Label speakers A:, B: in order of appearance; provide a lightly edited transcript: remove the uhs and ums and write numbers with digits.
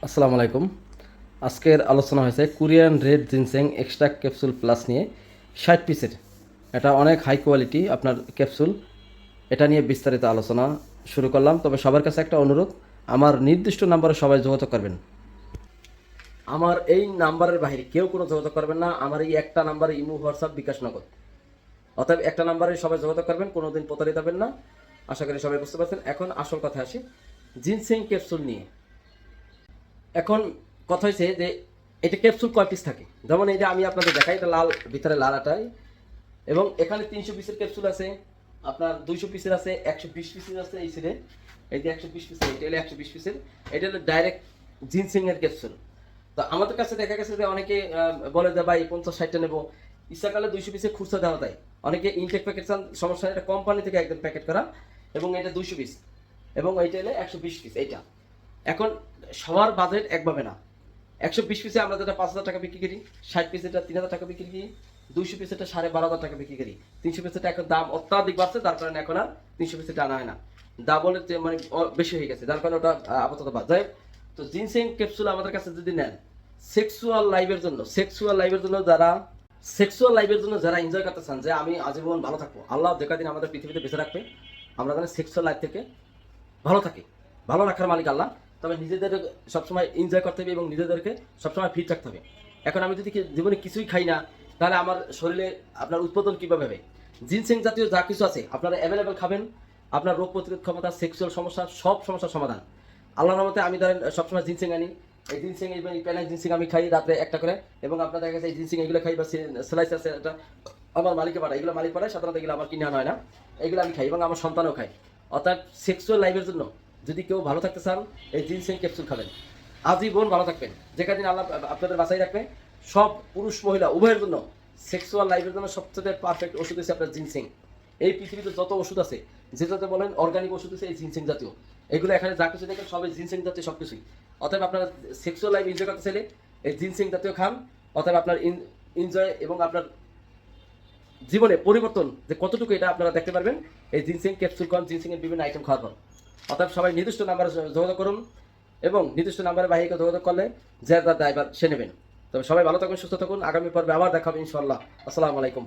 A: আসসালামু আলাইকুম। আজকের আলোচনা হয়েছে Korean red ginseng extra capsule plus নিয়ে 60 পিসের। এটা অনেক হাই কোয়ালিটি আপনার ক্যাপসুল। এটা নিয়ে বিস্তারিত আলোচনা শুরু করলাম। তবে সবার কাছে একটা অনুরোধ, আমার নির্দিষ্ট নাম্বারে সবাই যোগাযোগ করবেন। আমার এই নাম্বারের বাইরে কেউ কোনো যোগাযোগ করবেন না। আমার এই একটা নাম্বারে ইমো, হোয়াটসঅ্যাপ, বিকাশ, নগদ। অতএব একটা নাম্বারে সবাই যোগাযোগ করবেন, কোনোদিন প্রতারিত হবেন না। আশা করি সবাই বুঝতে পারছেন। এখন আসল কথা আসি জিনসেং ক্যাপসুল নিয়ে। এখন কথা হয়েছে যে এটা ক্যাপসুল কয় পিস থাকে। যেমন এই যে আমি আপনাদের দেখাই, এটা লাল, ভিতরে লাল আটাই, এবং এখানে 300 পিসের ক্যাপসুল আছে, আপনার 200 পিসের আছে, 120 পিসের আছে। এই সিরে এই যে 120 পিসের, এটা হলো 120 পিসের। এটা হলো ডাইরেক্ট জিনসিং এর ক্যাপসুল। তো আমাদের কাছে দেখা গেছে যে অনেকে বলে যে ভাই 50-60টা নেবো, ইচ্ছাকালে 200 পিসের খুচরা দেওয়া যায়। অনেকে ইনটেক প্যাকেট চান, সমস্যা নেই, এটা কোম্পানি থেকে একদম প্যাকেট করা, এবং এটা 200 পিস, এবং এইটা হলো 120 পিস। এইটা এখন সবার বাজেট একভাবে না। 120 পিসে আমরা যেটা 5,000 টাকা বিক্রি করি, 60 পিস এটা 3,000 টাকা বিক্রি করি, 200 পিস এটা 12,500 টাকা বিক্রি করি, 300 পিস এটা এখন দাম অত্যাধিক বাড়ছে, তার কারণে এখন আর 300 পিস এটা আনা হয় না। ডাবলের যে মানে বেশি হয়ে গেছে, যার কারণে ওটা আপাতত বাদ যায়। তো জিনসেং ক্যাপসুল আমাদের কাছে যদি নেন সেক্সুয়াল লাইফের জন্য যারা এনজয় করতে চান, যে আমি আজীবন ভালো থাকবো, আল্লাহ যে কদিন আমাদের পৃথিবীতে বেঁচে রাখবে, আমরা যেন সেক্সুয়াল লাইফ থেকে ভালো থাকি, ভালো রাখার মালিক আল্লাহ। তবে নিজেদের সবসময় এনজয় করতে হবে এবং নিজেদেরকে সবসময় ফিট রাখতে হবে। এখন আমি যদি জীবনে কিছুই খাই না, তাহলে আমার শরীরে আপনার উৎপাদন কীভাবে হবে? জিনসেং জাতীয় যা কিছু আছে আপনারা অ্যাভেলেবেল খাবেন, আপনার রোগ প্রতিরোধ ক্ষমতা, সেক্সুয়াল সমস্যা, সব সমস্যার সমাধান। আল্লাহর রহমতে আমি ধরেন সবসময় জিনসেং আনি। এই জিনসেং, এই প্যানাক জিনসেং আমি খাই রাত্রে একটা করে, এবং আপনার দেখা গেছে এই জিনসেং এগুলো খাই, বা স্লাইস আছে এটা আমার মালিকে পাঠায়, এগুলো মালিক পাঠায়, সাধারণত এগুলো আমার কিনে আনা হয় না। এগুলো আমি খাই এবং আমার সন্তানও খায়। অর্থাৎ সেক্সুয়াল লাইফের জন্য যদি কেউ ভালো থাকতে চান, এই জিনসেং ক্যাপসুল খাবেন, আজীবন ভালো থাকবেন। যে কদিন আল্লাহ আপনাদের বাঁচাই রাখবে, সব পুরুষ মহিলা উভয়ের জন্য সেক্সুয়াল লাইফের জন্য সবচেয়ে পারফেক্ট ওষুধ হচ্ছে আপনার জিনসেং। এই পৃথিবীতে যত ওষুধ আছে, যেটাতে বলেন অর্গানিক ওষুধ আছে, এই জিনসেং জাতীয়। এগুলো এখানে যা কিছু দেখেন সবাই জিনসেং জাতীয় সব কিছুই। অতএব আপনারা সেক্সুয়াল লাইফ এনজয় করতে চাইলে এই জিনসেং জাতীয় খান। অতএব আপনার এনজয় এবং আপনার জীবনে পরিবর্তন যে কতটুকু, এটা আপনারা দেখতে পারবেন এই জিনসেং ক্যাপসুল কন, জিনসেং এর বিভিন্ন আইটেম খাওয়ার পর। অর্থাৎ সবাই নির্দিষ্ট নাম্বারে যোগাযোগ করুন, এবং নির্দিষ্ট নাম্বারে বাহিকে যোগাযোগ করলে যে তার ড্রাইভার সে নেবেন। তবে সবাই ভালো থাকুন, সুস্থ থাকুন। আগামী পর্বে আবার দেখা হবে ইনশাআল্লাহ। আসসালামু আলাইকুম।